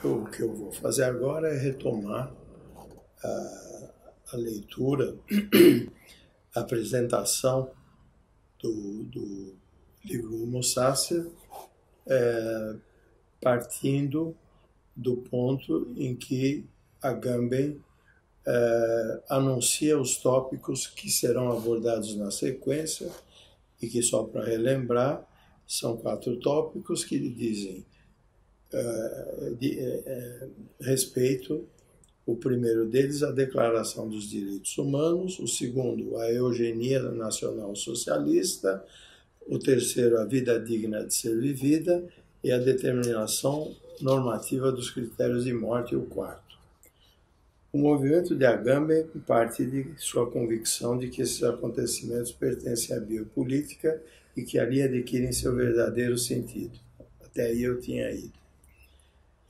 O que eu vou fazer agora é retomar a leitura, a apresentação do livro Homo Sacer, partindo do ponto em que Agamben anuncia os tópicos que serão abordados na sequência e que, só para relembrar, são 4 tópicos que dizem respeito. O primeiro deles, a Declaração dos Direitos Humanos. O segundo, a eugenia nacional socialista. O terceiro, a vida digna de ser vivida. E a determinação normativa dos critérios de morte. E o quarto. O movimento de Agamben parte de sua convicção de que esses acontecimentos pertencem à biopolítica e que ali adquirem seu verdadeiro sentido. Até aí eu tinha ido.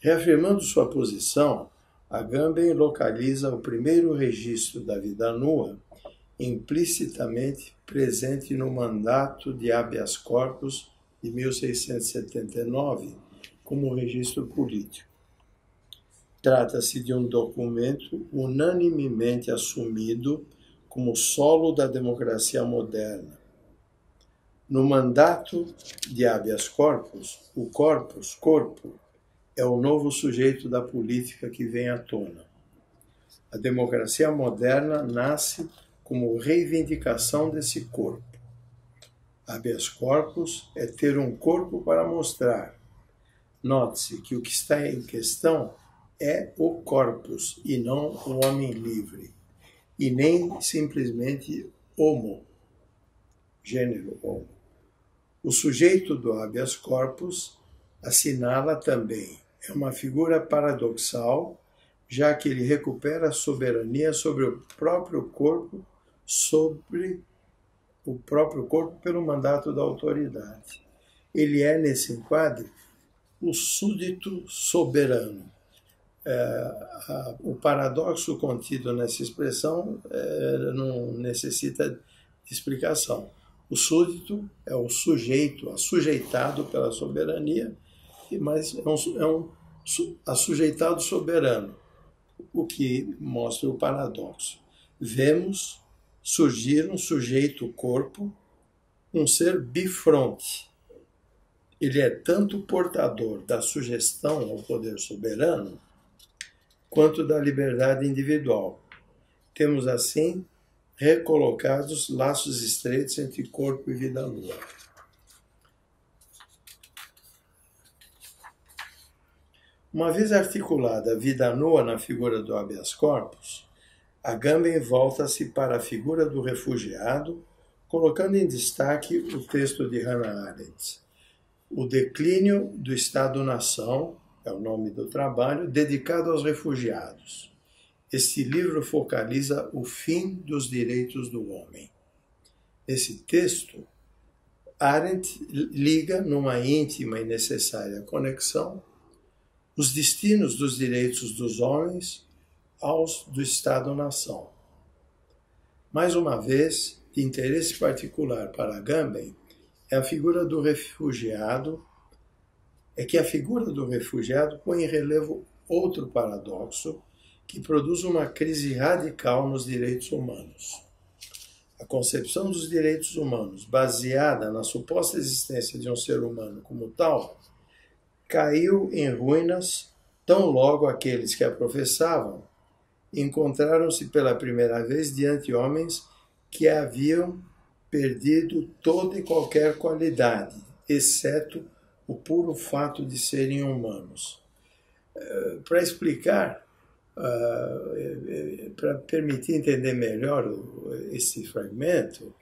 Reafirmando sua posição, Agamben localiza o primeiro registro da vida nua implicitamente presente no mandato de habeas corpus de 1679 como registro político. Trata-se de um documento unanimemente assumido como solo da democracia moderna. No mandato de habeas corpus, o corpo, é o novo sujeito da política que vem à tona. A democracia moderna nasce como reivindicação desse corpo. Habeas corpus é ter um corpo para mostrar. Note-se que o que está em questão é o corpus e não o homem livre, e nem simplesmente homo, gênero homo. O sujeito do habeas corpus assinala também. É uma figura paradoxal, já que ele recupera a soberania sobre o próprio corpo pelo mandato da autoridade. Ele é, nesse enquadre, o súdito soberano. O paradoxo contido nessa expressão não necessita de explicação. O súdito é o sujeito, assujeitado pela soberania, mas é um assujeitado soberano, o que mostra o paradoxo. Vemos surgir um sujeito-corpo, um ser bifronte. Ele é tanto portador da sugestão ao poder soberano, quanto da liberdade individual. Temos, assim, recolocados laços estreitos entre corpo e vida nua. Uma vez articulada a vida nua na figura do habeas corpus, Agamben volta-se para a figura do refugiado, colocando em destaque o texto de Hannah Arendt. O declínio do Estado-nação é o nome do trabalho, dedicado aos refugiados. Este livro focaliza o fim dos direitos do homem. Nesse texto, Arendt liga numa íntima e necessária conexão os destinos dos direitos dos homens aos do Estado-nação. Mais uma vez, de interesse particular para Agamben, é a figura do refugiado, põe em relevo outro paradoxo que produz uma crise radical nos direitos humanos. A concepção dos direitos humanos, baseada na suposta existência de um ser humano como tal, caiu em ruínas tão logo aqueles que a professavam encontraram-se pela primeira vez diante de homens que haviam perdido toda e qualquer qualidade, exceto o puro fato de serem humanos. Para explicar, para permitir entender melhor esse fragmento,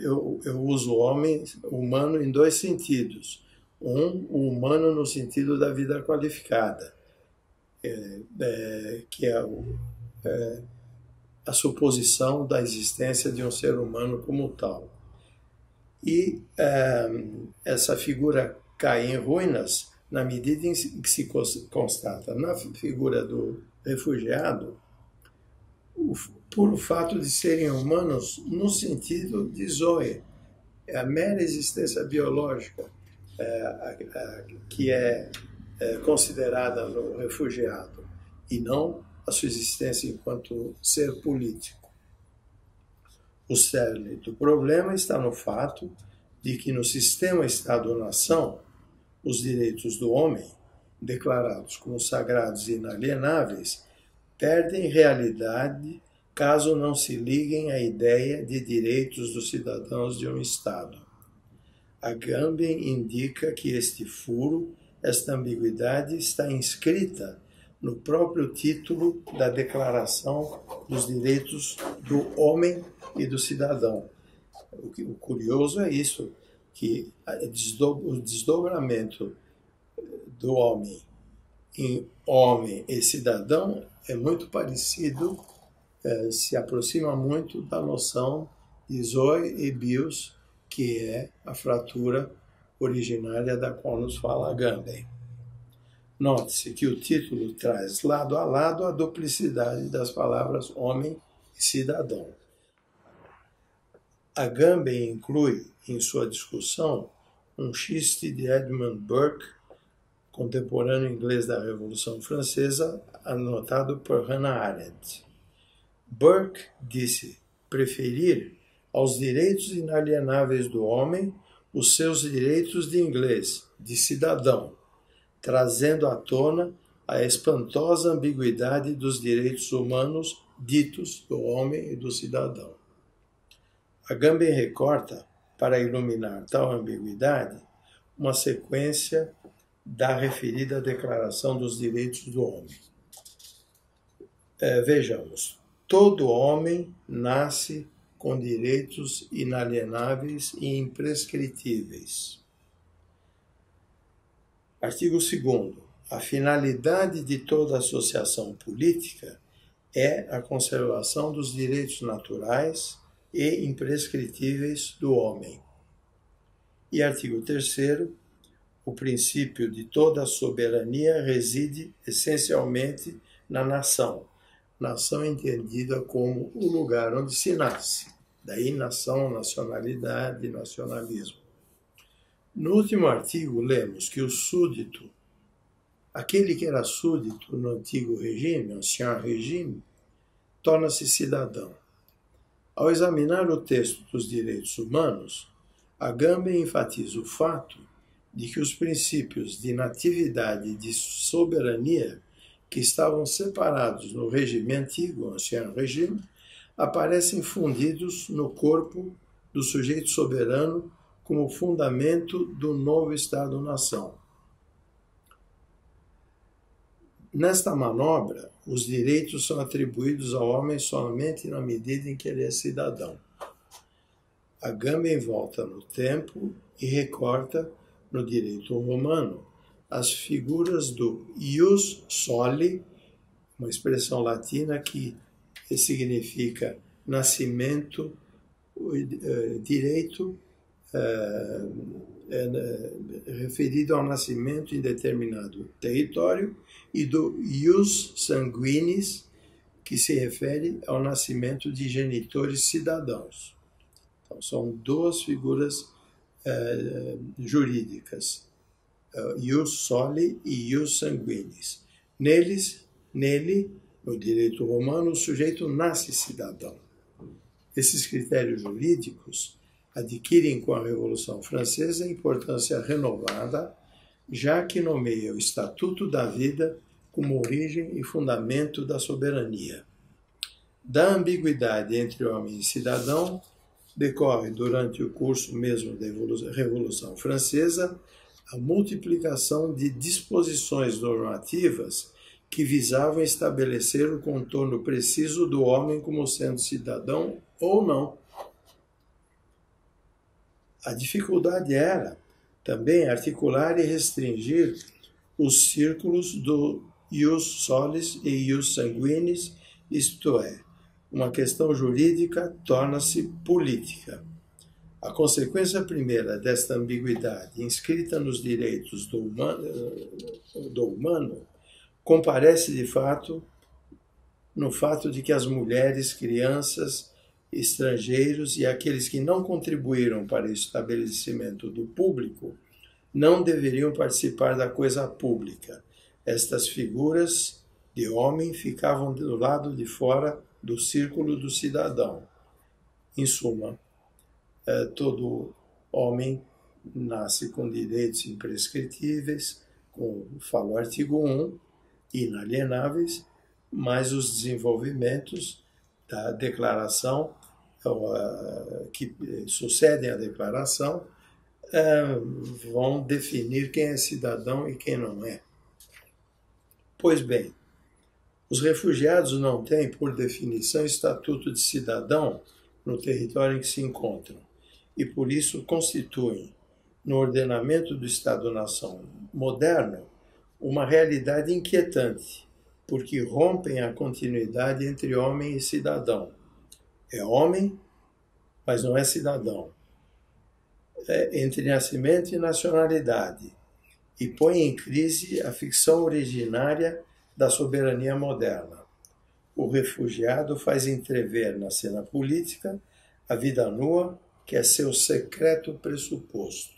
eu uso o homem humano em 2 sentidos. O humano no sentido da vida qualificada, que é a suposição da existência de um ser humano como tal. E essa figura cai em ruínas na medida em que se constata na figura do refugiado por o fato de serem humanos no sentido de zoe, a mera existência biológica, que é considerada no refugiado, e não a sua existência enquanto ser político. O cerne do problema está no fato de que no sistema Estado-nação, os direitos do homem, declarados como sagrados e inalienáveis, perdem realidade caso não se liguem à ideia de direitos dos cidadãos de um Estado. Agamben indica que este furo, esta ambiguidade, está inscrita no próprio título da Declaração dos Direitos do Homem e do Cidadão. O curioso é isso, que o desdobramento do homem em homem e cidadão é muito parecido, se aproxima muito da noção de Zoe e Bios, que é a fratura originária da qual nos fala Agamben. Note-se que o título traz lado a lado a duplicidade das palavras homem e cidadão. Agamben inclui em sua discussão um xiste de Edmund Burke, contemporâneo inglês da Revolução Francesa, anotado por Hannah Arendt. Burke disse preferir aos direitos inalienáveis do homem os seus direitos de inglês, de cidadão, trazendo à tona a espantosa ambiguidade dos direitos humanos ditos do homem e do cidadão. Agamben recorta, para iluminar tal ambiguidade, uma sequência da referida Declaração dos Direitos do Homem. Vejamos, todo homem nasce com direitos inalienáveis e imprescritíveis. Artigo 2º. A finalidade de toda associação política é a conservação dos direitos naturais e imprescritíveis do homem. E artigo 3º. O princípio de toda a soberania reside essencialmente na nação. Nação entendida como o lugar onde se nasce. Daí nação, nacionalidade, nacionalismo. No último artigo, lemos que o súdito, aquele que era súdito no antigo regime, ancien regime, torna-se cidadão. Ao examinar o texto dos direitos humanos, Agamben enfatiza o fato de que os princípios de natividade e de soberania, que estavam separados no regime antigo, ancien regime, aparecem fundidos no corpo do sujeito soberano como fundamento do novo Estado-nação. Nesta manobra, os direitos são atribuídos ao homem somente na medida em que ele é cidadão. Agamben volta no tempo e recorta no direito romano as figuras do ius soli, uma expressão latina que significa nascimento, direito referido ao nascimento em determinado território, e do ius sanguinis, que se refere ao nascimento de genitores cidadãos. Então, são duas figuras jurídicas, ius soli e ius sanguinis. Nele, no direito romano, o sujeito nasce cidadão. Esses critérios jurídicos adquirem com a Revolução Francesa importância renovada, já que nomeia o Estatuto da Vida como origem e fundamento da soberania. Da ambiguidade entre homem e cidadão, decorre durante o curso mesmo da Revolução Francesa a multiplicação de disposições normativas que visavam estabelecer o contorno preciso do homem como sendo cidadão ou não. A dificuldade era também articular e restringir os círculos do ius solis e ius sanguinis, isto é, uma questão jurídica torna-se política. A consequência primeira desta ambiguidade inscrita nos direitos do humano comparece de fato no fato de que as mulheres, crianças, estrangeiros e aqueles que não contribuíram para o estabelecimento do público não deveriam participar da coisa pública. Estas figuras de homem ficavam do lado de fora do círculo do cidadão. Em suma, todo homem nasce com direitos imprescritíveis, fala o artigo 1, inalienáveis, mas os desenvolvimentos da declaração, que sucedem à declaração, vão definir quem é cidadão e quem não é. Pois bem, os refugiados não têm, por definição, estatuto de cidadão no território em que se encontram e, por isso, constituem, no ordenamento do Estado-nação moderno, uma realidade inquietante, porque rompem a continuidade entre homem e cidadão. É homem, mas não é cidadão. Entre nascimento e nacionalidade, e põe em crise a ficção originária da soberania moderna. O refugiado faz entrever na cena política a vida nua, que é seu secreto pressuposto.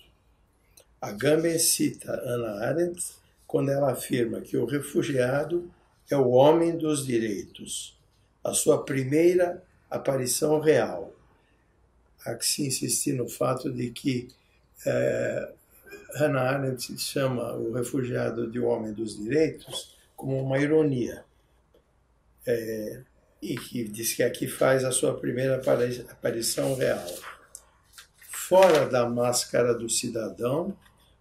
Agamben cita Hannah Arendt quando ela afirma que o refugiado é o homem dos direitos, a sua primeira aparição real. Há que se insistir no fato de que Hannah Arendt chama o refugiado de homem dos direitos como uma ironia, e que diz que aqui faz a sua primeira aparição real, fora da máscara do cidadão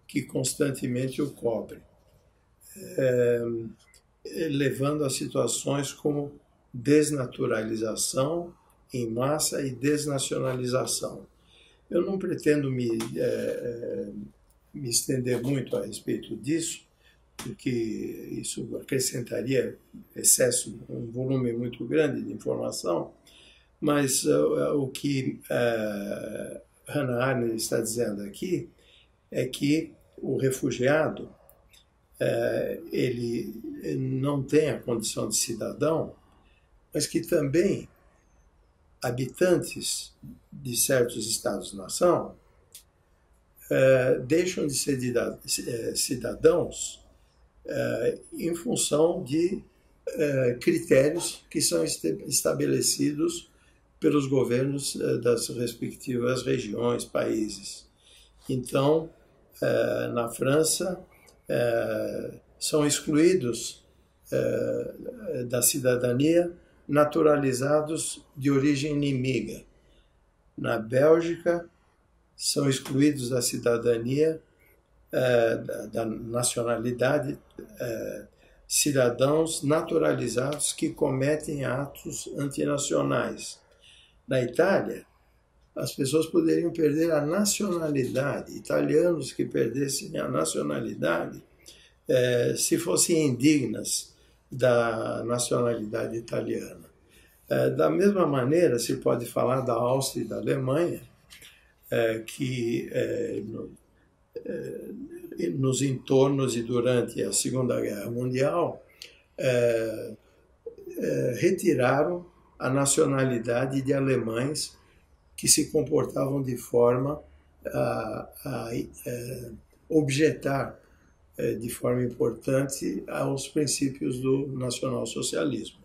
que constantemente o cobre, levando a situações como desnaturalização em massa e desnacionalização. Eu não pretendo me estender muito a respeito disso, porque isso acrescentaria um volume muito grande de informação, mas o que Hannah Arendt está dizendo aqui é que o refugiado ele não tem a condição de cidadão, mas que também habitantes de certos estados-nação deixam de ser cidadãos em função de critérios que são estabelecidos pelos governos das respectivas regiões, países. Então, na França, são excluídos da cidadania naturalizados de origem inimiga. Na Bélgica, são excluídos da cidadania, da nacionalidade, cidadãos naturalizados que cometem atos antinacionais. Na Itália, as pessoas poderiam perder a nacionalidade, italianos que perdessem a nacionalidade se fossem indignas da nacionalidade italiana. Da mesma maneira, se pode falar da Áustria e da Alemanha, que nos entornos e durante a Segunda Guerra Mundial retiraram a nacionalidade de alemães que se comportavam de forma a objetar de forma importante aos princípios do nacionalsocialismo.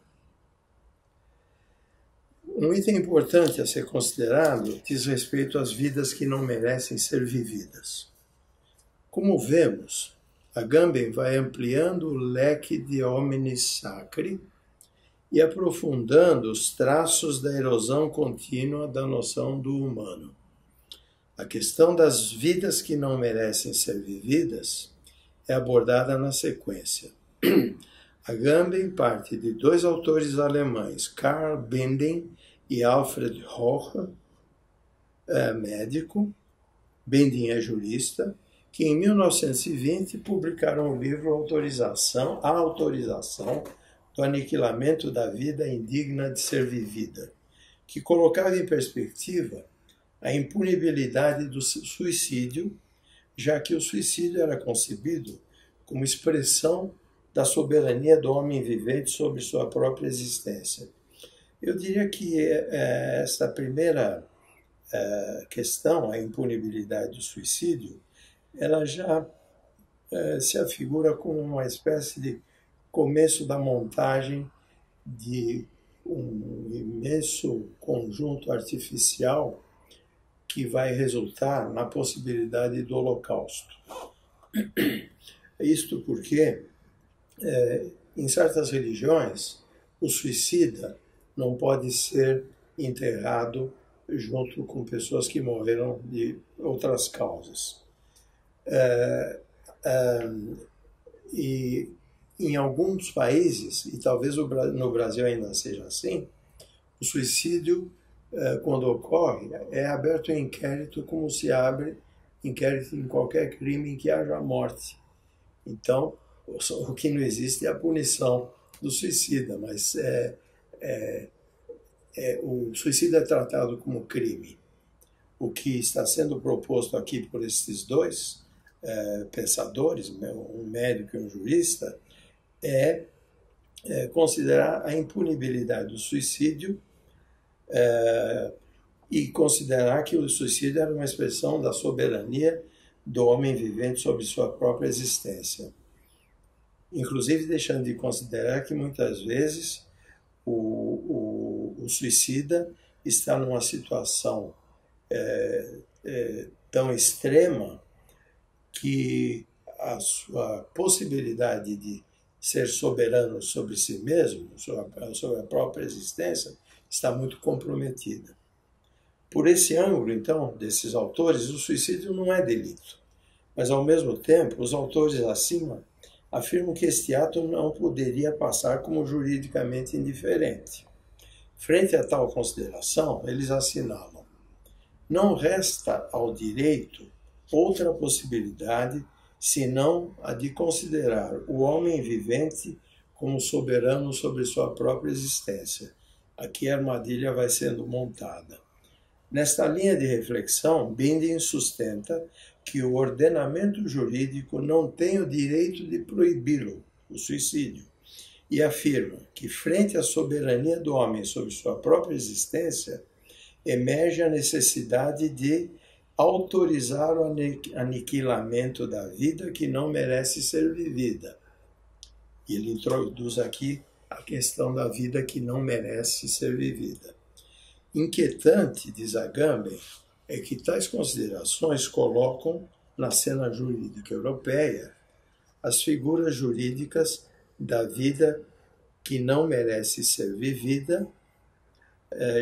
Um item importante a ser considerado diz respeito às vidas que não merecem ser vividas. Como vemos, Agamben vai ampliando o leque de homines sacri e aprofundando os traços da erosão contínua da noção do humano. A questão das vidas que não merecem ser vividas é abordada na sequência. Agamben parte de dois autores alemães, Karl Binding e Alfred Hoche, médico, Binding é jurista, que em 1920 publicaram o livro A Autorização do Aniquilamento da Vida Indigna de Ser Vivida, que colocava em perspectiva a impunibilidade do suicídio, já que o suicídio era concebido como expressão da soberania do homem vivente sobre sua própria existência. Eu diria que esta primeira questão, a impunibilidade do suicídio, ela já se afigura como uma espécie de começo da montagem de um imenso conjunto artificial que vai resultar na possibilidade do Holocausto. Isto porque, em certas religiões, o suicida não pode ser enterrado junto com pessoas que morreram de outras causas. E em alguns países, e talvez no Brasil ainda seja assim, o suicídio, quando ocorre, é aberto um inquérito como se abre inquérito em qualquer crime em que haja morte. Então, o que não existe é a punição do suicida, mas o suicídio é tratado como crime. O que está sendo proposto aqui por esses dois pensadores, um médico e um jurista, é considerar a impunibilidade do suicídio e considerar que o suicídio era uma expressão da soberania do homem vivente sobre sua própria existência. Inclusive deixando de considerar que muitas vezes o suicida está numa situação tão extrema que a sua possibilidade de ser soberano sobre si mesmo, sobre a própria existência, está muito comprometida. Por esse ângulo, então, desses autores, o suicídio não é delito. Mas, ao mesmo tempo, os autores acima afirmam que este ato não poderia passar como juridicamente indiferente. Frente a tal consideração, eles assinalam: não resta ao direito outra possibilidade senão a de considerar o homem vivente como soberano sobre sua própria existência. Aqui a armadilha vai sendo montada. Nesta linha de reflexão, Binding sustenta que o ordenamento jurídico não tem o direito de proibi-lo, o suicídio, e afirma que, frente à soberania do homem sobre sua própria existência, emerge a necessidade de autorizar o aniquilamento da vida que não merece ser vivida. E ele introduz aqui a questão da vida que não merece ser vivida. Inquietante, diz Agamben, é que tais considerações colocam na cena jurídica europeia as figuras jurídicas da vida que não merece ser vivida,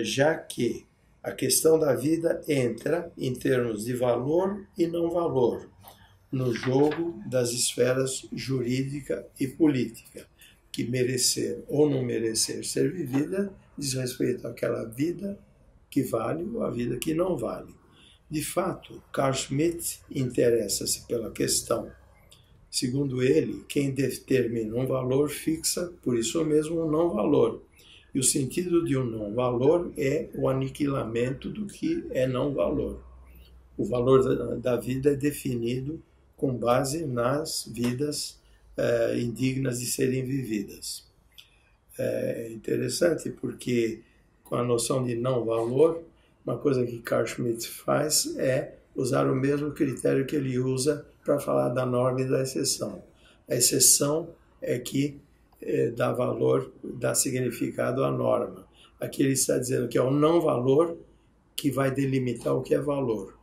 já que a questão da vida entra em termos de valor e não valor no jogo das esferas jurídica e política, que merecer ou não merecer ser vivida diz respeito àquela vida que vale ou à vida que não vale. De fato, Carl Schmitt interessa-se pela questão. Segundo ele, quem determina um valor fixa, por isso mesmo, um não valor. E o sentido de um não valor é o aniquilamento do que é não valor. O valor da vida é definido com base nas vidas indignas de serem vividas. É interessante porque, com a noção de não valor, uma coisa que Carl Schmitt faz é usar o mesmo critério que ele usa para falar da norma e da exceção. A exceção é que dá valor, dá significado à norma. Aqui ele está dizendo que é o não valor que vai delimitar o que é valor.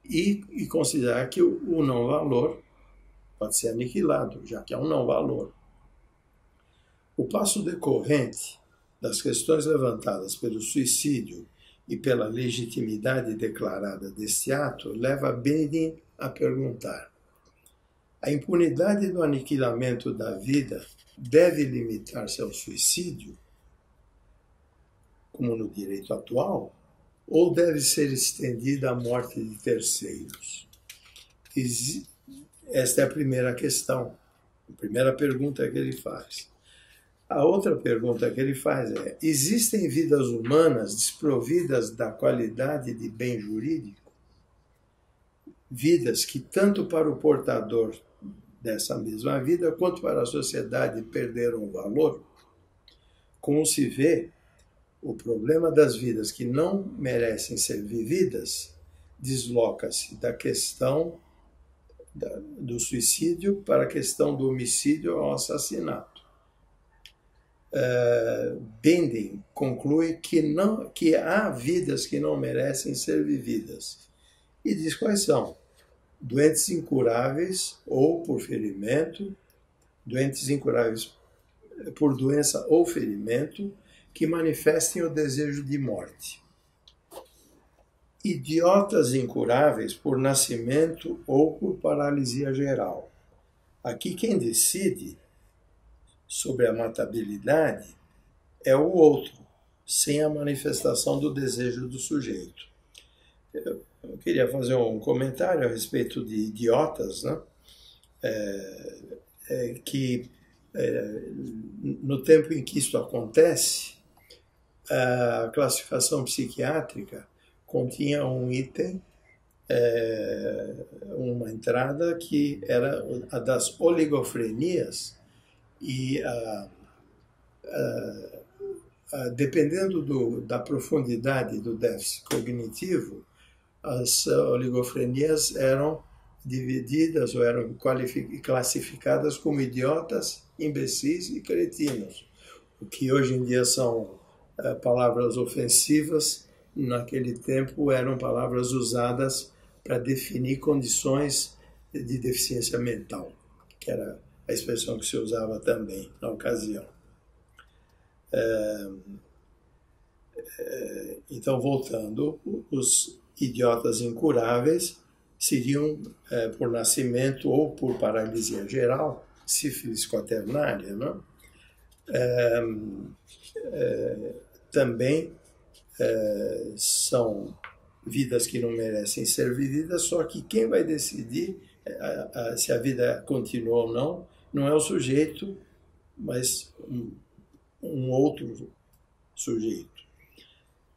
E considerar que o não valor pode ser aniquilado, já que é um não valor. O passo decorrente das questões levantadas pelo suicídio e pela legitimidade declarada deste ato leva Binding a perguntar: a impunidade do aniquilamento da vida deve limitar-se ao suicídio, como no direito atual, ou deve ser estendida à morte de terceiros? Esta é a primeira questão, a primeira pergunta que ele faz. A outra pergunta que ele faz é: existem vidas humanas desprovidas da qualidade de bem jurídico? Vidas que, tanto para o portador dessa mesma vida, quanto para a sociedade, perderam o valor? Como se vê, o problema das vidas que não merecem ser vividas desloca-se da questão do suicídio para a questão do homicídio ao assassinato. Bentham conclui que há vidas que não merecem ser vividas. E diz quais são: doentes incuráveis ou por ferimento, doentes incuráveis por doença ou ferimento, que manifestem o desejo de morte. Idiotas incuráveis por nascimento ou por paralisia geral. Aqui quem decide sobre a matabilidade é o outro, sem a manifestação do desejo do sujeito. Eu queria fazer um comentário a respeito de idiotas, né? No tempo em que isso acontece, a classificação psiquiátrica continha um item, uma entrada que era a das oligofrenias, e dependendo da profundidade do déficit cognitivo, as oligofrenias eram divididas ou eram classificadas como idiotas, imbecis e cretinos, o que hoje em dia são palavras ofensivas. Naquele tempo eram palavras usadas para definir condições de deficiência mental, que era a expressão que se usava também na ocasião. Então, voltando, os idiotas incuráveis seriam por nascimento ou por paralisia geral, sífilis quaternária, não? Também são vidas que não merecem ser vividas, só que quem vai decidir se a vida continua ou não é o sujeito, mas um outro sujeito.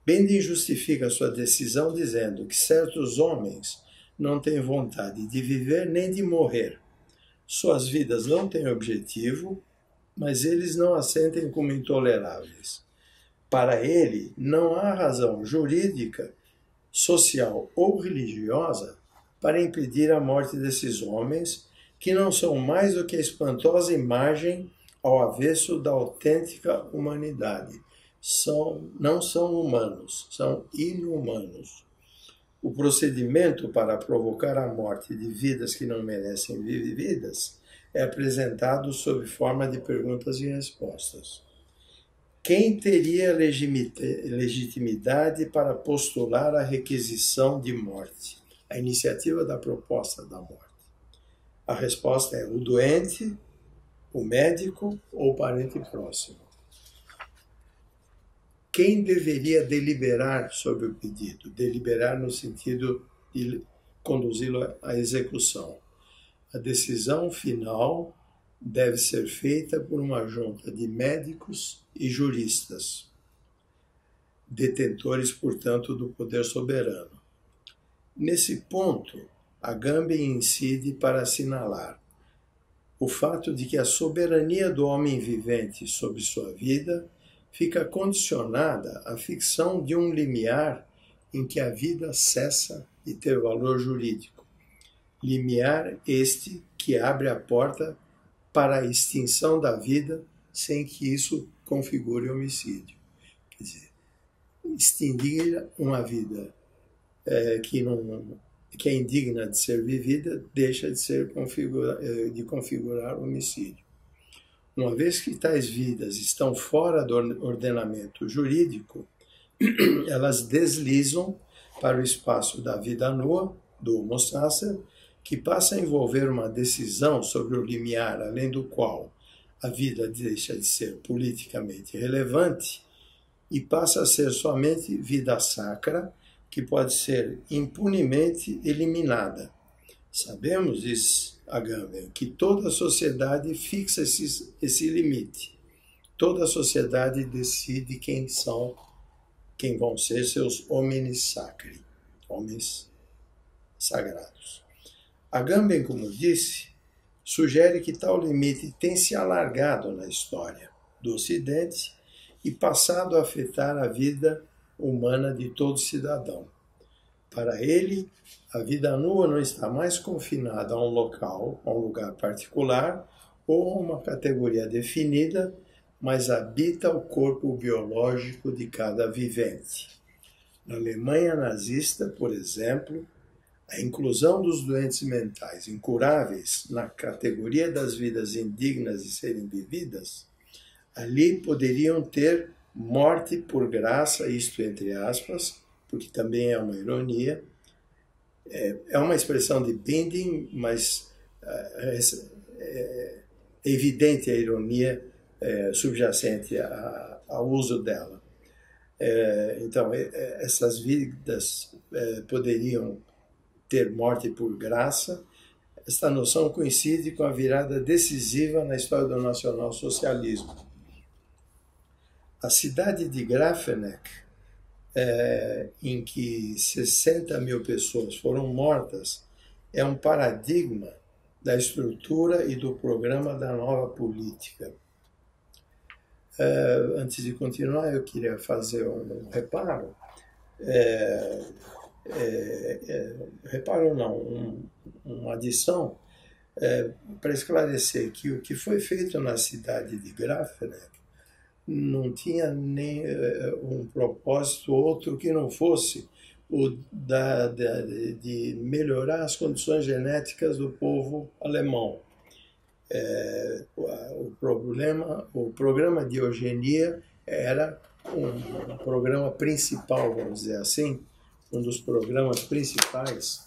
Bentham justifica sua decisão dizendo que certos homens não têm vontade de viver nem de morrer. Suas vidas não têm objetivo, mas eles não as sentem como intoleráveis. Para ele, não há razão jurídica, social ou religiosa para impedir a morte desses homens, que não são mais do que a espantosa imagem ao avesso da autêntica humanidade. Não são humanos, são inumanos. O procedimento para provocar a morte de vidas que não merecem vividas é apresentado sob forma de perguntas e respostas. Quem teria legitimidade para postular a requisição de morte, a iniciativa da proposta da morte? A resposta é o doente, o médico ou o parente próximo. Quem deveria deliberar sobre o pedido? Deliberar no sentido de conduzi-lo à execução. A decisão final deve ser feita por uma junta de médicos e juristas, detentores, portanto, do poder soberano. Nesse ponto, Agamben incide para assinalar o fato de que a soberania do homem vivente sobre sua vida fica condicionada à ficção de um limiar em que a vida cessa de ter valor jurídico. Limiar este que abre a porta para a extinção da vida sem que isso configure homicídio. Quer dizer, extinguir uma vida que é indigna de ser vivida deixa de configurar homicídio. Uma vez que tais vidas estão fora do ordenamento jurídico, elas deslizam para o espaço da vida nua, do homo sacer, que passa a envolver uma decisão sobre o limiar além do qual a vida deixa de ser politicamente relevante e passa a ser somente vida sacra, que pode ser impunemente eliminada. Sabemos, diz Agamben, que toda a sociedade fixa esse limite. Toda a sociedade decide quem vão ser seus homines sacri, homens sagrados. Agamben, como disse, sugere que tal limite tem se alargado na história do Ocidente e passado a afetar a vida humana de todo cidadão. Para ele, A vida nua não está mais confinada a um local, a um lugar particular ou a uma categoria definida, mas habita o corpo biológico de cada vivente. Na Alemanha nazista, por exemplo, a inclusão dos doentes mentais incuráveis na categoria das vidas indignas de serem vividas, ali poderiam ter morte por graça, isto entre aspas, porque também é uma ironia, é uma expressão de Binding, mas é evidente a ironia subjacente ao uso dela. Então, essas vidas poderiam ter morte por graça. Esta noção coincide com a virada decisiva na história do nacionalsocialismo. A cidade de Grafenegg, em que 60 mil pessoas foram mortas, é um paradigma da estrutura e do programa da nova política. Antes de continuar, eu queria fazer um reparo. Uma adição para esclarecer que o que foi feito na cidade de Grafenegg não tinha nem um propósito outro que não fosse o de melhorar as condições genéticas do povo alemão. O programa de eugenia era um programa principal, vamos dizer assim, um dos programas principais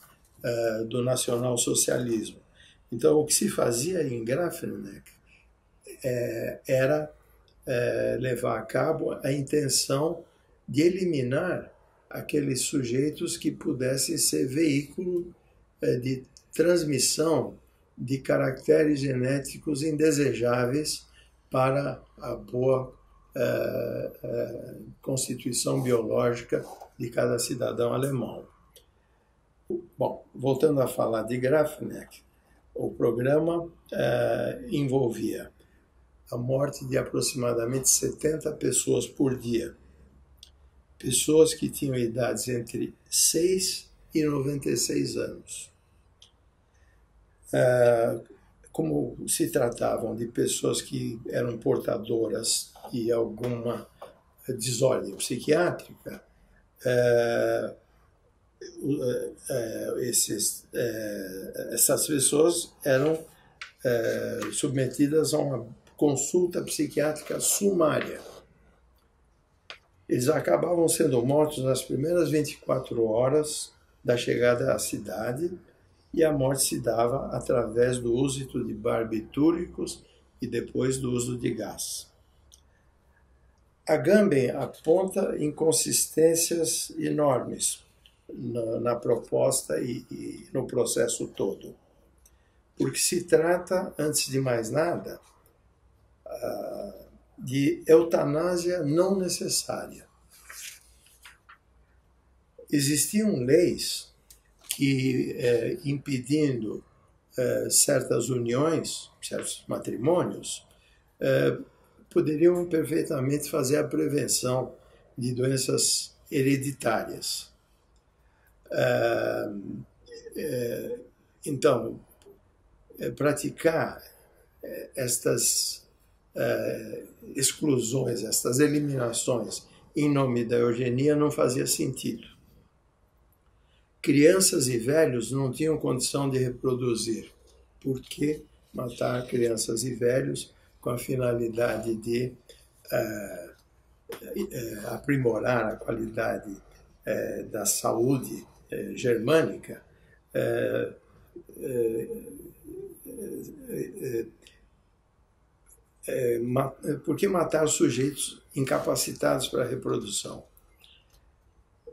do nacionalsocialismo. Então, o que se fazia em Grafenegg era levar a cabo a intenção de eliminar aqueles sujeitos que pudessem ser veículo de transmissão de caracteres genéticos indesejáveis para a boa constituição biológica de cada cidadão alemão. Bom, voltando a falar de Grafenegg, o programa envolvia a morte de aproximadamente 70 pessoas por dia. Pessoas que tinham idades entre 6 e 96 anos. Como se tratavam de pessoas que eram portadoras de alguma desordem psiquiátrica, essas pessoas eram submetidas a uma consulta psiquiátrica sumária. Eles acabavam sendo mortos nas primeiras 24 horas da chegada à cidade, e a morte se dava através do uso de barbitúricos e depois do uso de gás. Agamben aponta inconsistências enormes na proposta e no processo todo, porque se trata, antes de mais nada, de eutanásia não necessária. Existiam leis que, impedindo certas uniões, certos matrimônios, poderiam perfeitamente fazer a prevenção de doenças hereditárias. Então, praticar estas exclusões, estas eliminações em nome da eugenia não fazia sentido. Crianças e velhos não tinham condição de reproduzir. Por que matar crianças e velhos com a finalidade de aprimorar a qualidade da saúde germânica? Por que matar sujeitos incapacitados para a reprodução?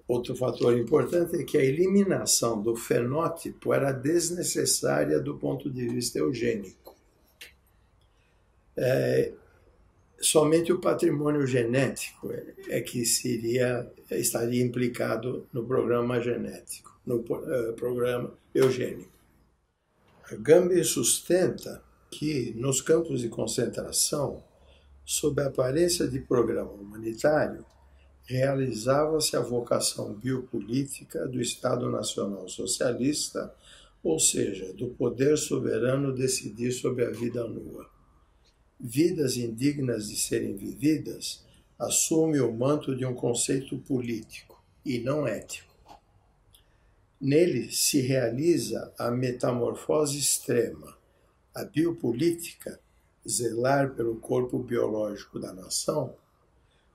Outro fator importante é que a eliminação do fenótipo era desnecessária do ponto de vista eugênico. Somente o patrimônio genético é que estaria implicado no programa genético, no programa eugênico. Agamben sustenta que, nos campos de concentração, sob a aparência de programa humanitário, realizava-se a vocação biopolítica do Estado Nacional Socialista, ou seja, do poder soberano decidir sobre a vida nua. Vidas indignas de serem vividas assume o manto de um conceito político e não ético. Nele se realiza a metamorfose extrema. A biopolítica, zelar pelo corpo biológico da nação,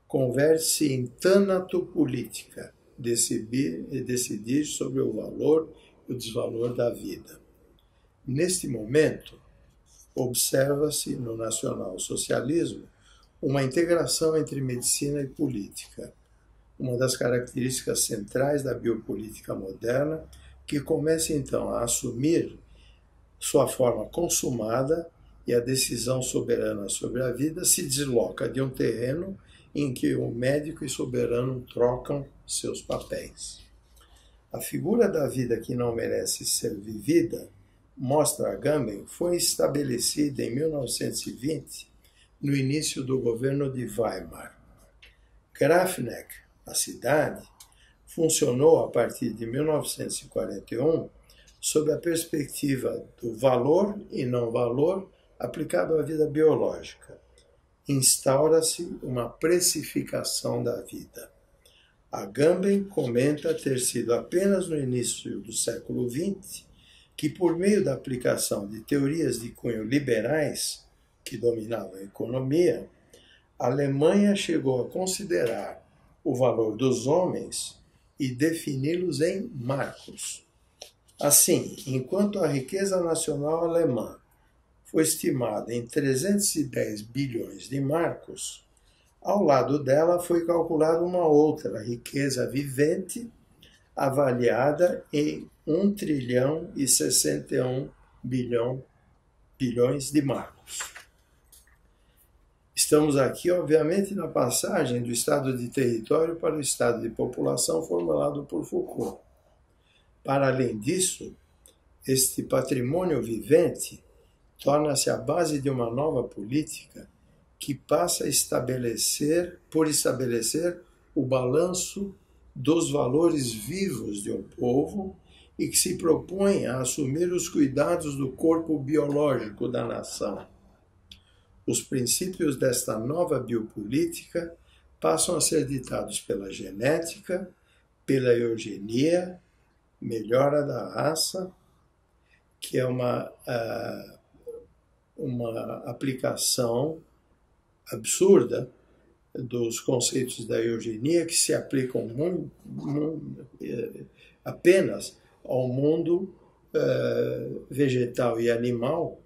converte-se em tanatopolítica, decidir sobre o valor e o desvalor da vida. Neste momento, observa-se no nacionalsocialismo uma integração entre medicina e política, uma das características centrais da biopolítica moderna, que começa então a assumir sua forma consumada e a decisão soberana sobre a vida se desloca de um terreno em que o médico e soberano trocam seus papéis. A figura da vida que não merece ser vivida, mostra Agamben, foi estabelecida em 1920, no início do governo de Weimar. Grafenegg, a cidade, funcionou a partir de 1941 sob a perspectiva do valor e não valor aplicado à vida biológica. Instaura-se uma precificação da vida. Agamben comenta ter sido apenas no início do século XX que, por meio da aplicação de teorias de cunho liberais que dominavam a economia, a Alemanha chegou a considerar o valor dos homens e defini-los em marcos. Assim, enquanto a riqueza nacional alemã foi estimada em 310 bilhões de marcos, ao lado dela foi calculada uma outra riqueza vivente, avaliada em 1 trilhão e 61 bilhões de marcos. Estamos aqui, obviamente, na passagem do estado de território para o estado de população formulado por Foucault. Para além disso, este patrimônio vivente torna-se a base de uma nova política que passa a estabelecer o balanço dos valores vivos de um povo e que se propõe a assumir os cuidados do corpo biológico da nação. Os princípios desta nova biopolítica passam a ser ditados pela genética, pela eugenia, melhora da raça, que é uma aplicação absurda dos conceitos da eugenia que se aplicam apenas ao mundo vegetal e animal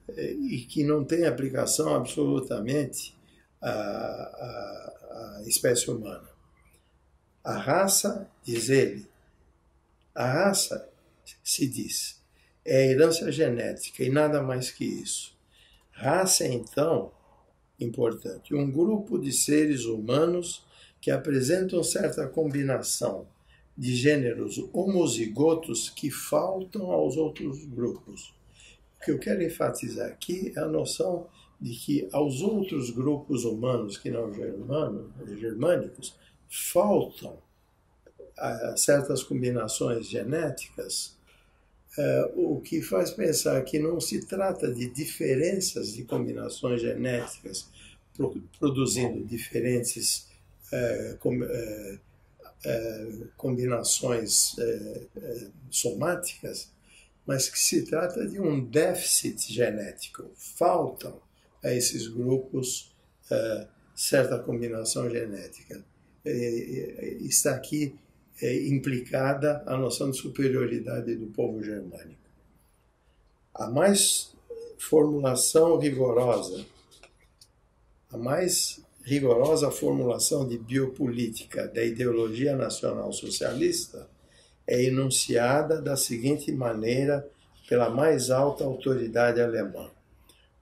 e que não tem aplicação absolutamente à espécie humana. A raça, diz ele, a raça, se diz, é a herança genética e nada mais que isso. Raça é, então, importante, um grupo de seres humanos que apresentam certa combinação de gêneros homozigotos que faltam aos outros grupos. O que eu quero enfatizar aqui é a noção de que aos outros grupos humanos que não germânicos faltam certas combinações genéticas, o que faz pensar que não se trata de diferenças de combinações genéticas produzindo diferentes combinações somáticas, mas que se trata de um déficit genético. Faltam a esses grupos certa combinação genética. Está aqui implicada a noção de superioridade do povo germânico. A mais rigorosa formulação de biopolítica da ideologia nacional socialista é enunciada da seguinte maneira pela mais alta autoridade alemã: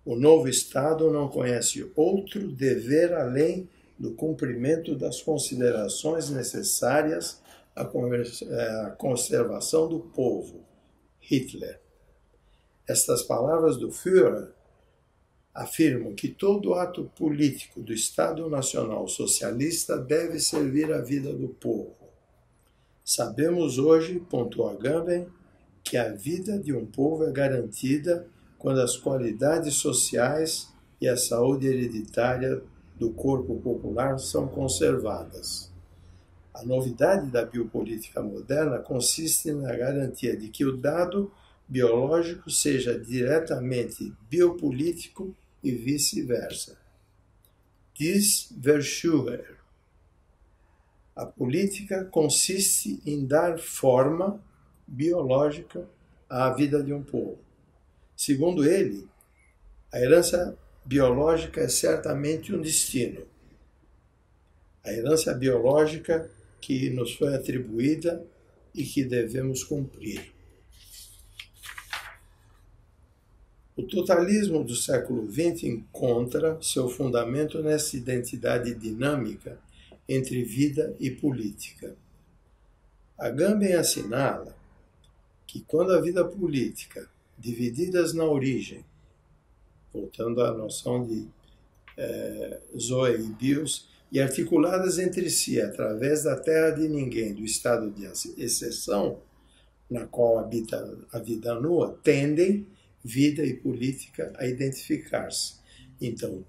o novo Estado não conhece outro dever além do cumprimento das considerações necessárias à conservação do povo. Hitler. Estas palavras do Führer afirmam que todo ato político do Estado Nacional Socialista deve servir à vida do povo. Sabemos hoje, pontuou Agamben, que a vida de um povo é garantida quando as qualidades sociais e a saúde hereditária do corpo popular são conservadas. A novidade da biopolítica moderna consiste na garantia de que o dado biológico seja diretamente biopolítico e vice-versa. Diz Verschuer: a política consiste em dar forma biológica à vida de um povo. Segundo ele, a herança biológica é certamente um destino. A herança biológica que nos foi atribuída e que devemos cumprir. O totalismo do século XX encontra seu fundamento nessa identidade dinâmica entre vida e política. Agamben assinala que quando a vida política, divididas na origem, voltando à noção de Zoe e Bios, e articuladas entre si através da terra de ninguém, do estado de exceção, na qual habita a vida nua, tendem, vida e política, a identificar-se. Então,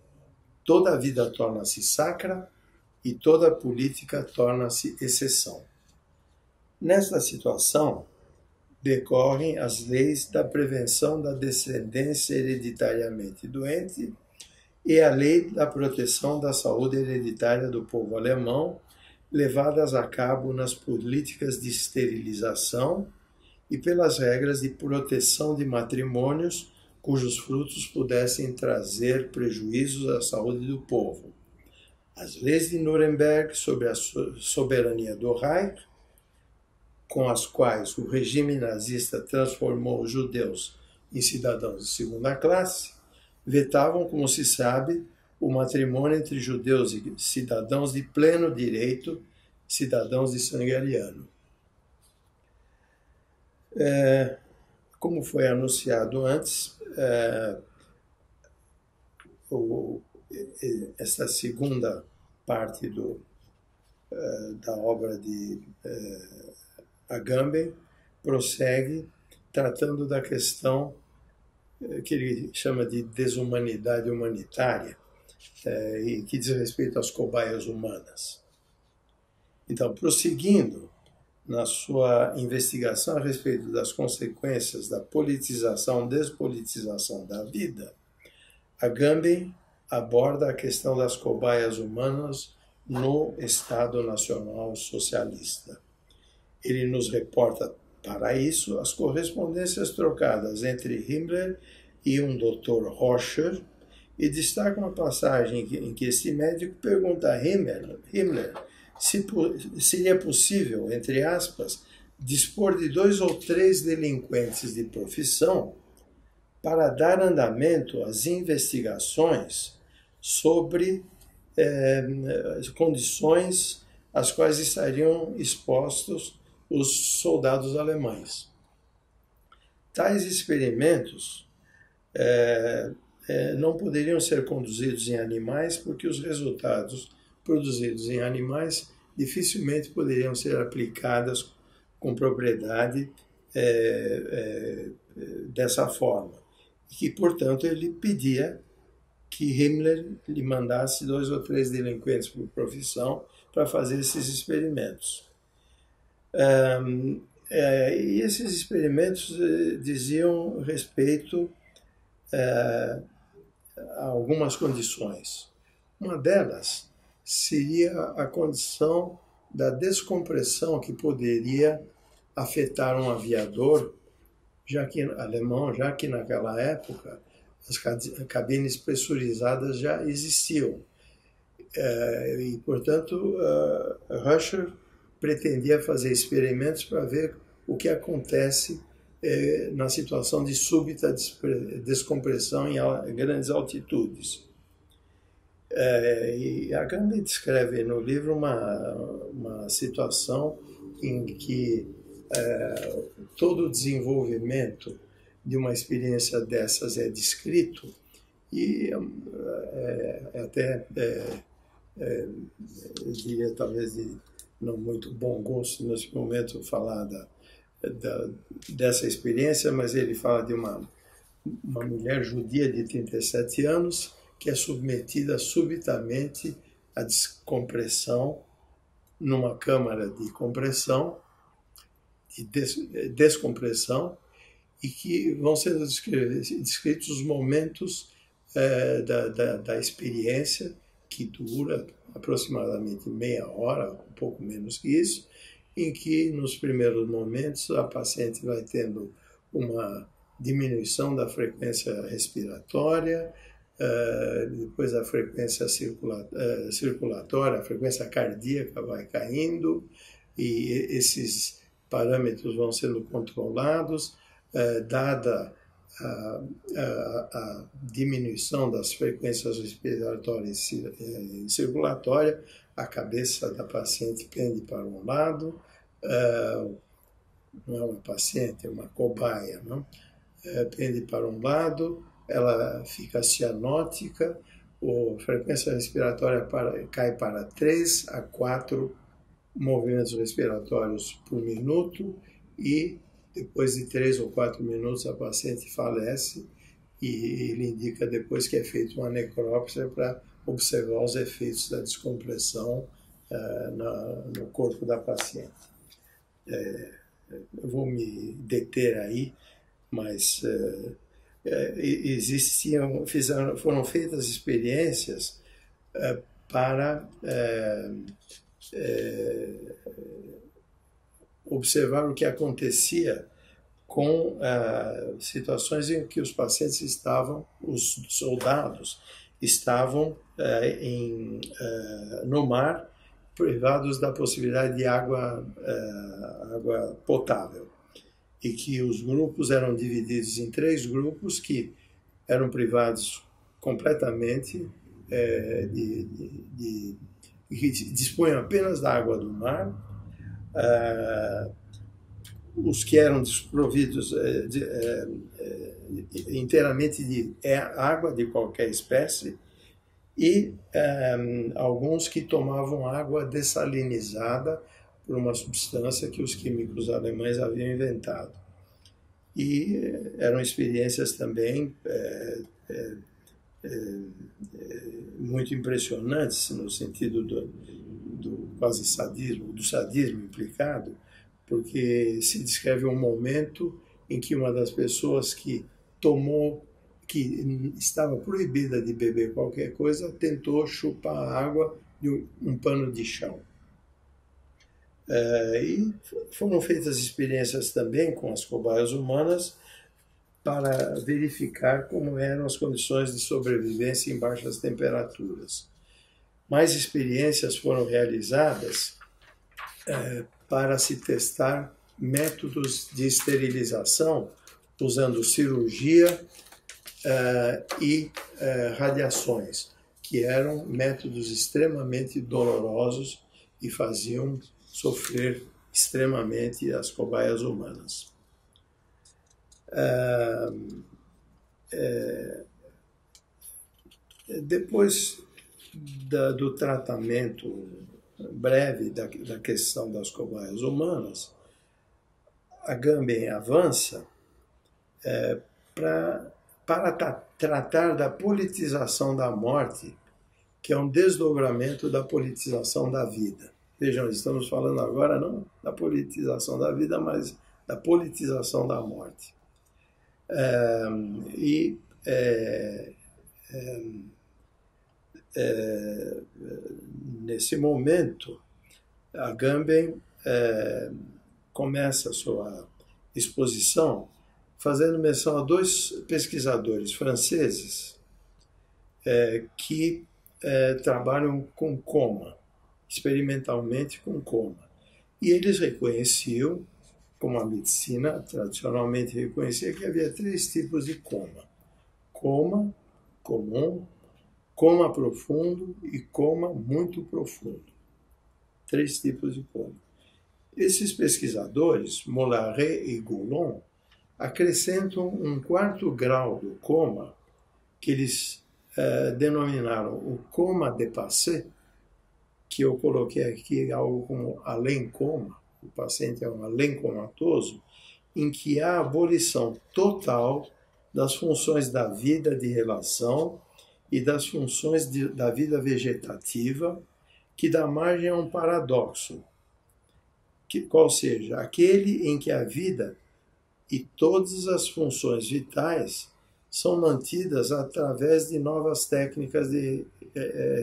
toda a vida torna-se sacra e toda a política torna-se exceção. Nesta situação, decorrem as leis da prevenção da descendência hereditariamente doente e a lei da proteção da saúde hereditária do povo alemão, levadas a cabo nas políticas de esterilização e pelas regras de proteção de matrimônios cujos frutos pudessem trazer prejuízos à saúde do povo. As leis de Nuremberg sobre a soberania do Reich, com as quais o regime nazista transformou os judeus em cidadãos de segunda classe, vetavam, como se sabe, o matrimônio entre judeus e cidadãos de pleno direito, cidadãos de sangue ariano. Como foi anunciado antes, essa segunda parte da obra de Agamben prossegue tratando da questão que ele chama de desumanidade humanitária, e que diz respeito às cobaias humanas. Então, prosseguindo na sua investigação a respeito das consequências da politização, despolitização da vida, Agamben aborda a questão das cobaias humanas no Estado Nacional Socialista. Ele nos reporta, para isso, as correspondências trocadas entre Himmler e um Dr. Roscher e destaca uma passagem em que este médico pergunta a Himmler se seria possível, entre aspas, dispor de 2 ou 3 delinquentes de profissão para dar andamento às investigações sobre condições às quais estariam expostos os soldados alemães. Tais experimentos não poderiam ser conduzidos em animais porque os resultados produzidos em animais dificilmente poderiam ser aplicados com propriedade dessa forma. E que, portanto, ele pedia que Himmler lhe mandasse 2 ou 3 delinquentes por profissão para fazer esses experimentos. E esses experimentos diziam respeito a algumas condições. Uma delas seria a condição da descompressão que poderia afetar um aviador alemão, já que naquela época as cabines pressurizadas já existiam. E, portanto, Roscher pretendia fazer experimentos para ver o que acontece na situação de súbita descompressão em grandes altitudes. E Agamben descreve no livro uma situação em que todo o desenvolvimento de uma experiência dessas é descrito E eu diria talvez de não muito bom gosto nesse momento falar dessa experiência, mas ele fala de uma mulher judia de 37 anos que é submetida subitamente à descompressão numa câmara de compressão, de descompressão, e que vão sendo descritos os momentos da experiência, que dura aproximadamente meia hora, um pouco menos que isso, em que nos primeiros momentos a paciente vai tendo uma diminuição da frequência respiratória, depois a frequência circulatória, a frequência cardíaca vai caindo, e esses parâmetros vão sendo controlados, dada a diminuição das frequências respiratórias e circulatórias, a cabeça da paciente pende para um lado, não é uma paciente, é uma cobaia, não? Pende para um lado, ela fica cianótica, a frequência respiratória cai para 3 a 4 movimentos respiratórios por minuto, e depois de 3 ou 4 minutos a paciente falece, e ele indica depois que é feita uma necrópsia para observar os efeitos da descompressão no corpo da paciente. Eu vou me deter aí, mas foram feitas experiências para observar o que acontecia com situações em que os pacientes os soldados estavam no mar, privados da possibilidade de água potável, e que os grupos eram divididos em 3 grupos que eram privados completamente que dispunham apenas da água do mar, os que eram desprovidos inteiramente de água de qualquer espécie, e alguns que tomavam água dessalinizada por uma substância que os químicos alemães haviam inventado. E eram experiências também muito impressionantes, no sentido do quase sadismo, do sadismo implicado, porque se descreve um momento em que uma das pessoas que estava proibida de beber qualquer coisa, tentou chupar a água de um pano de chão. E foram feitas experiências também com as cobaias humanas para verificar como eram as condições de sobrevivência em baixas temperaturas. Mais experiências foram realizadas para se testar métodos de esterilização usando cirurgia e radiações, que eram métodos extremamente dolorosos e faziam sofrer extremamente as cobaias humanas. Depois do tratamento breve da questão das cobaias humanas, a Agamben avança para tratar da politização da morte, que é um desdobramento da politização da vida. Vejam, estamos falando agora não da politização da vida, mas da politização da morte. Nesse momento, a Agamben começa a sua exposição fazendo menção a 2 pesquisadores franceses que trabalham com coma, experimentalmente com coma. E eles reconheciam, como a medicina tradicionalmente reconhecia, que havia 3 tipos de coma: coma comum, coma profundo e coma muito profundo. 3 tipos de coma. Esses pesquisadores, Mollaret e Goulon, acrescentam um 4º grau do coma, que eles denominaram o coma de passé, que eu coloquei aqui algo como além-coma, o paciente é um além-comatoso, em que há abolição total das funções da vida de relação e das funções da vida vegetativa, que dá margem a um paradoxo, qual seja, aquele em que a vida e todas as funções vitais são mantidas através de novas técnicas de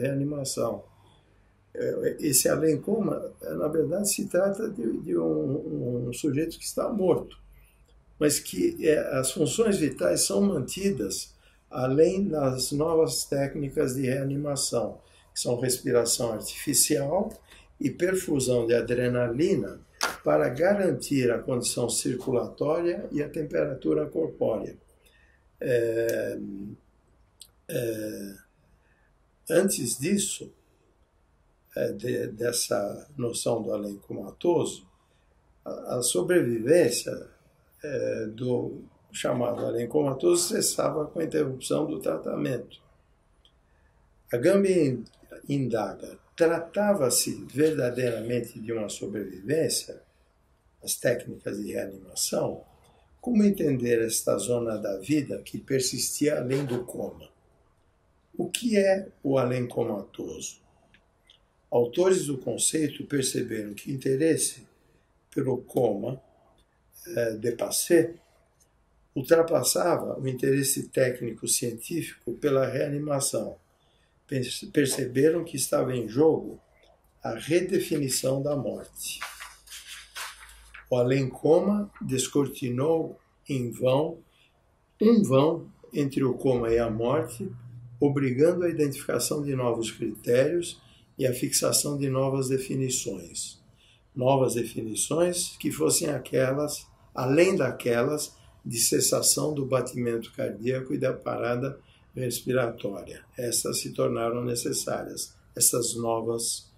reanimação. Esse além-coma, na verdade, se trata de um sujeito que está morto, mas que as funções vitais são mantidas além das novas técnicas de reanimação, que são respiração artificial e perfusão de adrenalina para garantir a condição circulatória e a temperatura corpórea. Antes disso, dessa noção do além-comatoso, a sobrevivência do chamado além-comatoso cessava com a interrupção do tratamento. Agamben indaga, tratava-se verdadeiramente de uma sobrevivência? As técnicas de reanimação? Como entender esta zona da vida que persistia além do coma? O que é o além-comatoso? Autores do conceito perceberam que o interesse pelo coma de passé ultrapassava o interesse técnico-científico pela reanimação. Perceberam que estava em jogo a redefinição da morte. O além-coma descortinou em vão um vão entre o coma e a morte, obrigando a identificação de novos critérios e a fixação de novas definições. Novas definições que fossem aquelas, além daquelas, de cessação do batimento cardíaco e da parada respiratória. Essas se tornaram necessárias, essas novas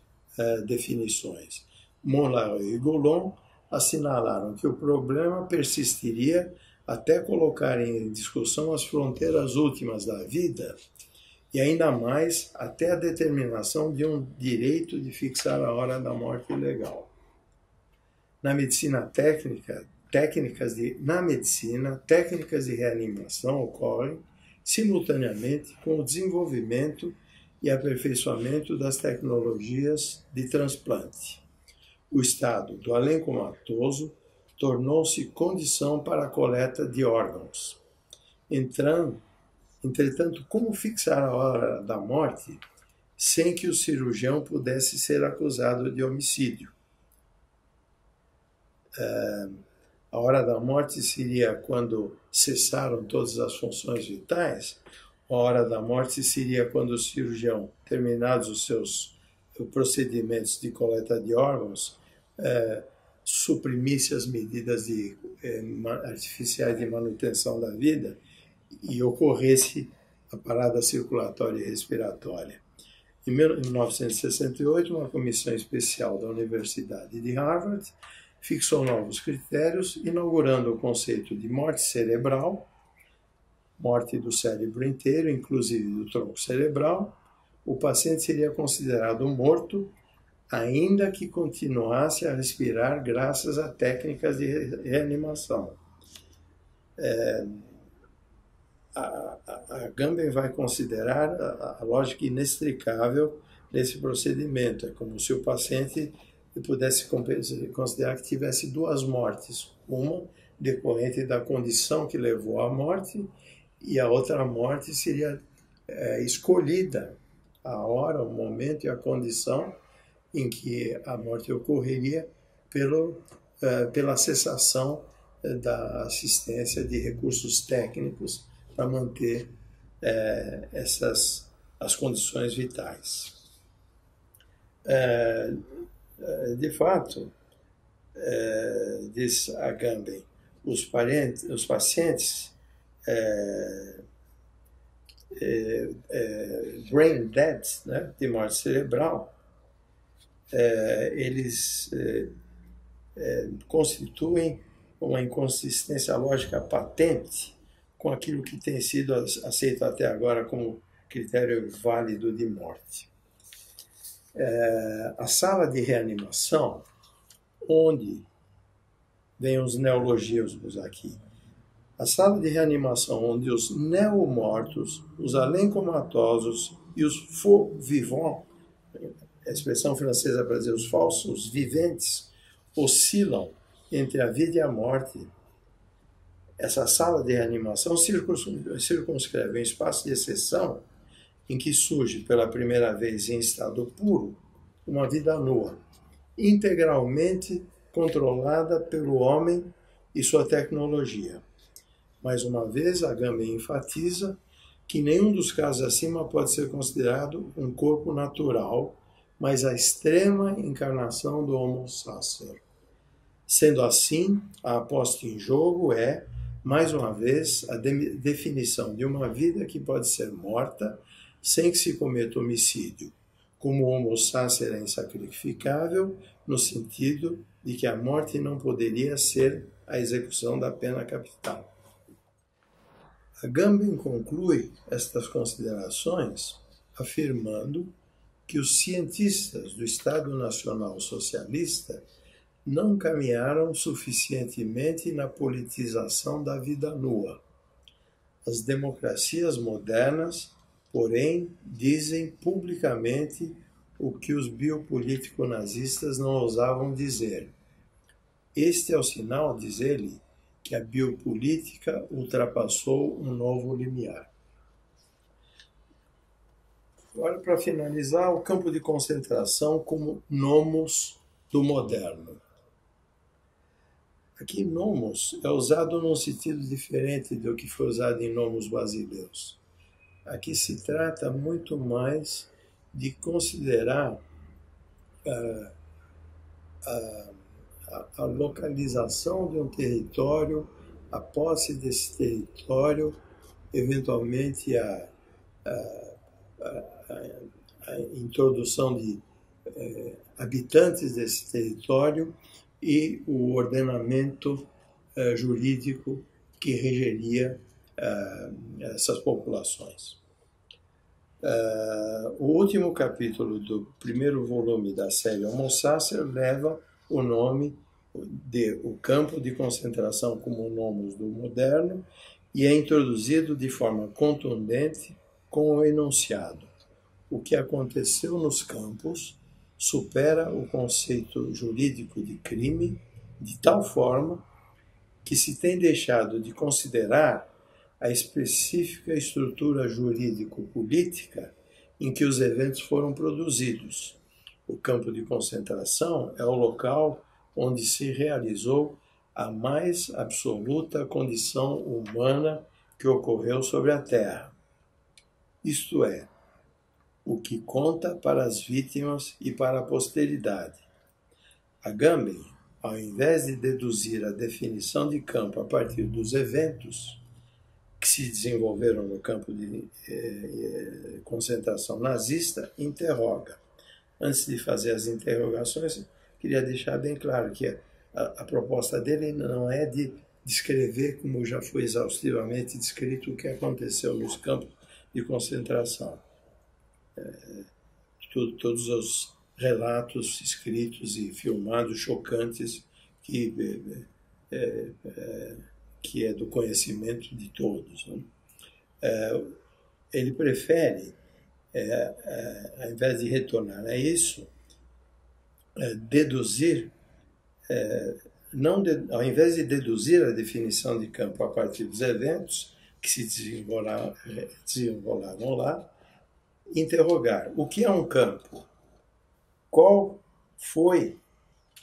definições. Monlaret e Goulon assinalaram que o problema persistiria até colocar em discussão as fronteiras últimas da vida e ainda mais até a determinação de um direito de fixar a hora da morte legal. Na medicina técnicas de reanimação ocorrem simultaneamente com o desenvolvimento e aperfeiçoamento das tecnologias de transplante. O estado do além-comatoso tornou-se condição para a coleta de órgãos. Entretanto, como fixar a hora da morte sem que o cirurgião pudesse ser acusado de homicídio? A hora da morte seria quando cessaram todas as funções vitais? A hora da morte seria quando o cirurgião, terminados os seus procedimentos de coleta de órgãos, suprimisse as medidas artificiais de manutenção da vida e ocorresse a parada circulatória e respiratória. Em 1968, uma comissão especial da Universidade de Harvard fixou novos critérios, inaugurando o conceito de morte cerebral, morte do cérebro inteiro, inclusive do tronco cerebral. O paciente seria considerado morto, ainda que continuasse a respirar graças a técnicas de reanimação. A Agamben vai considerar a lógica inextricável desse procedimento. É como se o paciente pudesse considerar que tivesse duas mortes, uma decorrente da condição que levou à morte e a outra morte seria escolhida a hora, o momento e a condição em que a morte ocorreria pela cessação da assistência de recursos técnicos para manter as condições vitais. De fato, diz Agamben, os pacientes brain dead, né, de morte cerebral, eles constituem uma inconsistência lógica patente com aquilo que tem sido aceito até agora como critério válido de morte. A sala de reanimação, onde vem os neologismos aqui, a sala de reanimação onde os neomortos, os além-comatosos e os faux vivants, a expressão francesa para dizer os falsos viventes, oscilam entre a vida e a morte. Essa sala de reanimação circunscreve um espaço de exceção em que surge pela primeira vez em estado puro uma vida nua, integralmente controlada pelo homem e sua tecnologia. Mais uma vez, Agamben enfatiza que nenhum dos casos acima pode ser considerado um corpo natural, mas a extrema encarnação do Homo sacer. Sendo assim, a aposta em jogo é, mais uma vez, a definição de uma vida que pode ser morta sem que se cometa homicídio, como o Homo sacer é insacrificável, no sentido de que a morte não poderia ser a execução da pena capital. Agamben conclui estas considerações afirmando que os cientistas do Estado Nacional Socialista não caminharam suficientemente na politização da vida nua. As democracias modernas, porém, dizem publicamente o que os biopolíticos nazistas não ousavam dizer. Este é o sinal, diz ele, que a biopolítica ultrapassou um novo limiar. Agora, para finalizar, o campo de concentração como nomos do moderno. Aqui, nomos é usado num sentido diferente do que foi usado em nomos basileus. Aqui se trata muito mais de considerar a localização de um território, a posse desse território, eventualmente a introdução de habitantes desse território e o ordenamento jurídico que regeria essas populações. O último capítulo do primeiro volume da série Homo Sacer leva o nome de O Campo de Concentração como Nomos do Moderno e é introduzido de forma contundente com o enunciado: o que aconteceu nos campos supera o conceito jurídico de crime de tal forma que se tem deixado de considerar a específica estrutura jurídico-política em que os eventos foram produzidos. O campo de concentração é o local onde se realizou a mais absoluta condição humana que ocorreu sobre a Terra. Isto é, o que conta para as vítimas e para a posteridade. Agamben, ao invés de deduzir a definição de campo a partir dos eventos que se desenvolveram no campo de concentração nazista, interroga. Antes de fazer as interrogações, queria deixar bem claro que a proposta dele não é de descrever, como já foi exaustivamente descrito, o que aconteceu nos campos de concentração. Todos os relatos escritos e filmados chocantes que é do conhecimento de todos. Ele prefere, ao invés de retornar a isso, deduzir, ao invés de deduzir a definição de campo a partir dos eventos que se desenrolaram lá, interrogar o que é um campo, qual foi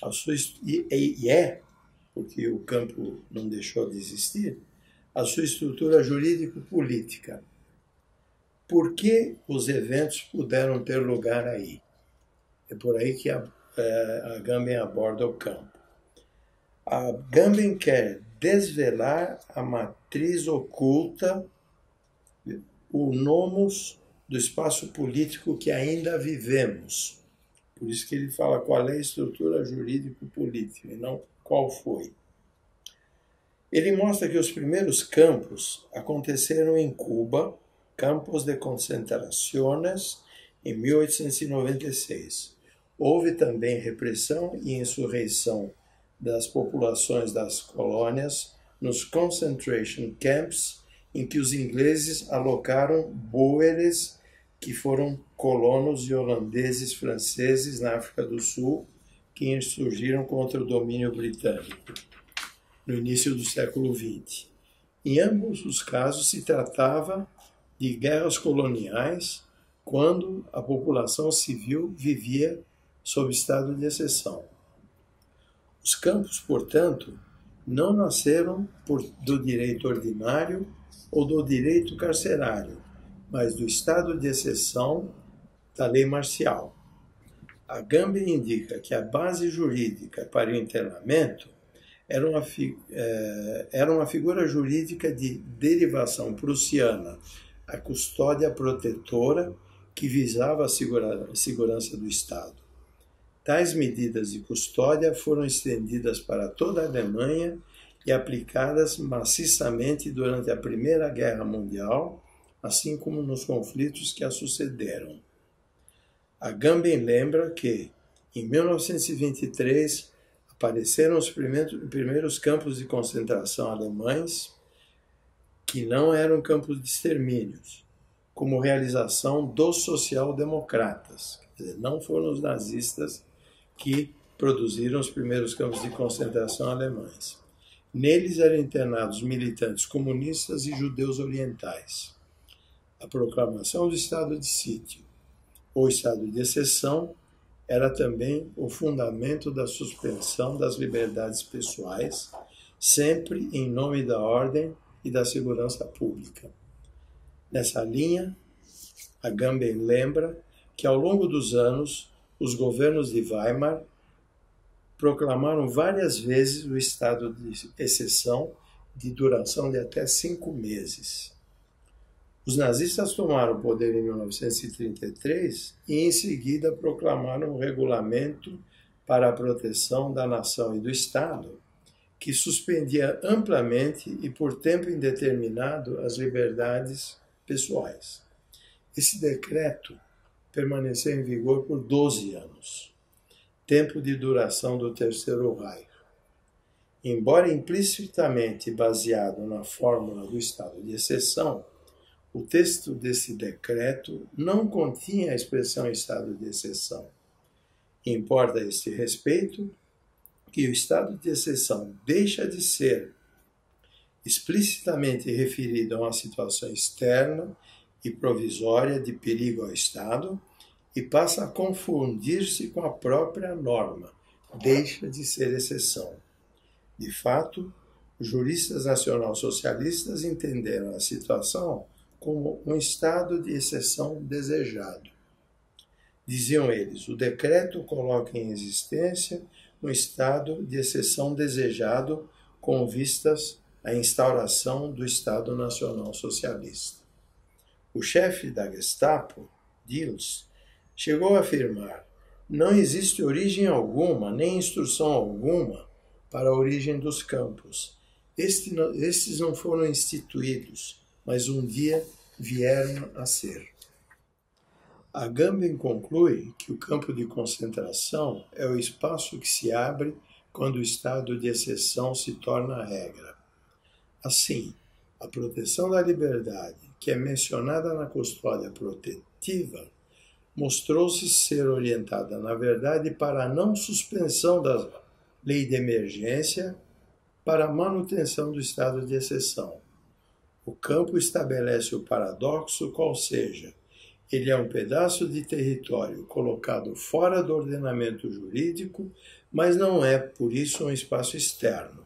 a sua porque o campo não deixou de existir, a sua estrutura jurídico-política. Por que os eventos puderam ter lugar aí? É por aí que Agamben aborda o campo. Agamben quer desvelar a matriz oculta, o nomos do espaço político que ainda vivemos. Por isso que ele fala qual é a estrutura jurídico-política e não qual foi. Ele mostra que os primeiros campos aconteceram em Cuba, campos de concentrações em 1896. Houve também repressão e insurreição das populações das colônias nos concentration camps, em que os ingleses alocaram boeres que foram colonos e holandeses franceses na África do Sul, que insurgiram contra o domínio britânico no início do século XX. Em ambos os casos se tratava de guerras coloniais, quando a população civil vivia sob estado de exceção. Os campos, portanto, não nasceram do direito ordinário ou do direito carcerário, mas do estado de exceção da lei marcial. A Gambia indica que a base jurídica para o internamento era uma figura jurídica de derivação prussiana, a custódia protetora que visava a segurança do Estado. Tais medidas de custódia foram estendidas para toda a Alemanha e aplicadas maciçamente durante a Primeira Guerra Mundial, assim como nos conflitos que a sucederam. A Gambia lembra que, em 1923, apareceram os primeiros campos de concentração alemães, que não eram campos de extermínios, como realização dos social-democratas. Quer dizer, não foram os nazistas que produziram os primeiros campos de concentração alemães. Neles eram internados militantes comunistas e judeus orientais. A proclamação do estado de sítio, ou estado de exceção, era também o fundamento da suspensão das liberdades pessoais, sempre em nome da ordem e da segurança pública. Nessa linha, a Gambia lembra que, ao longo dos anos, os governos de Weimar proclamaram várias vezes o estado de exceção de duração de até 5 meses. Os nazistas tomaram o poder em 1933 e, em seguida, proclamaram um regulamento para a proteção da nação e do Estado, que suspendia amplamente e por tempo indeterminado as liberdades pessoais. Esse decreto permaneceu em vigor por 12 anos, tempo de duração do Terceiro Reich. Embora implicitamente baseado na fórmula do estado de exceção, o texto desse decreto não continha a expressão estado de exceção. Importa a este respeito que o estado de exceção deixa de ser explicitamente referido a uma situação externa e provisória de perigo ao Estado e passa a confundir-se com a própria norma, deixa de ser exceção. De fato, os juristas nacional-socialistas entenderam a situação como um estado de exceção desejado. Diziam eles, o decreto coloca em existência um estado de exceção desejado com vistas à instauração do Estado Nacional Socialista. O chefe da Gestapo, Dils, chegou a afirmar: não existe origem alguma, nem instrução alguma para a origem dos campos. Estes não foram instituídos, mas um dia vieram a ser. A Gambia conclui que o campo de concentração é o espaço que se abre quando o estado de exceção se torna a regra. Assim, a proteção da liberdade, que é mencionada na custódia protetiva, mostrou-se ser orientada, na verdade, para a não suspensão da lei de emergência, para a manutenção do estado de exceção. O campo estabelece o paradoxo, qual seja, ele é um pedaço de território colocado fora do ordenamento jurídico, mas não é, por isso, um espaço externo.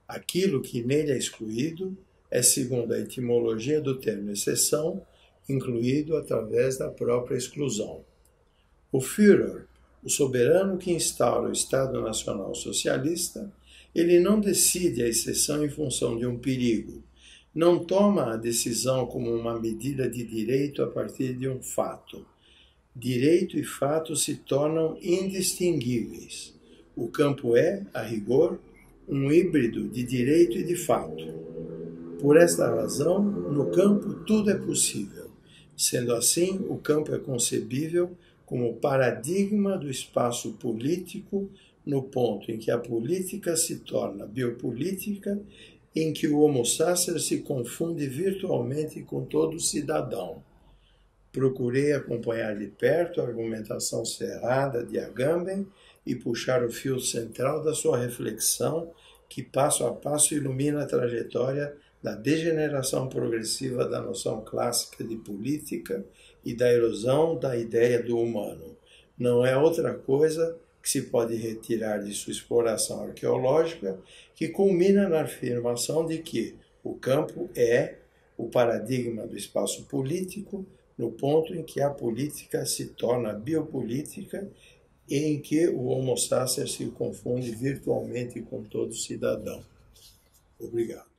Aquilo que nele é excluído é, segundo a etimologia do termo exceção, incluído através da própria exclusão. O Führer, o soberano que instaura o Estado Nacional Socialista, ele não decide a exceção em função de um perigo, não toma a decisão como uma medida de direito a partir de um fato. Direito e fato se tornam indistinguíveis. O campo é, a rigor, um híbrido de direito e de fato. Por esta razão, no campo tudo é possível. Sendo assim, o campo é concebível como paradigma do espaço político, no ponto em que a política se torna biopolítica, em que o Homo sapiens se confunde virtualmente com todo cidadão. Procurei acompanhar de perto a argumentação cerrada de Agamben e puxar o fio central da sua reflexão, que passo a passo ilumina a trajetória da degeneração progressiva da noção clássica de política e da erosão da ideia do humano. Não é outra coisa que se pode retirar de sua exploração arqueológica, que culmina na afirmação de que o campo é o paradigma do espaço político, no ponto em que a política se torna biopolítica e em que o Homo sapiens se confunde virtualmente com todo cidadão. Obrigado.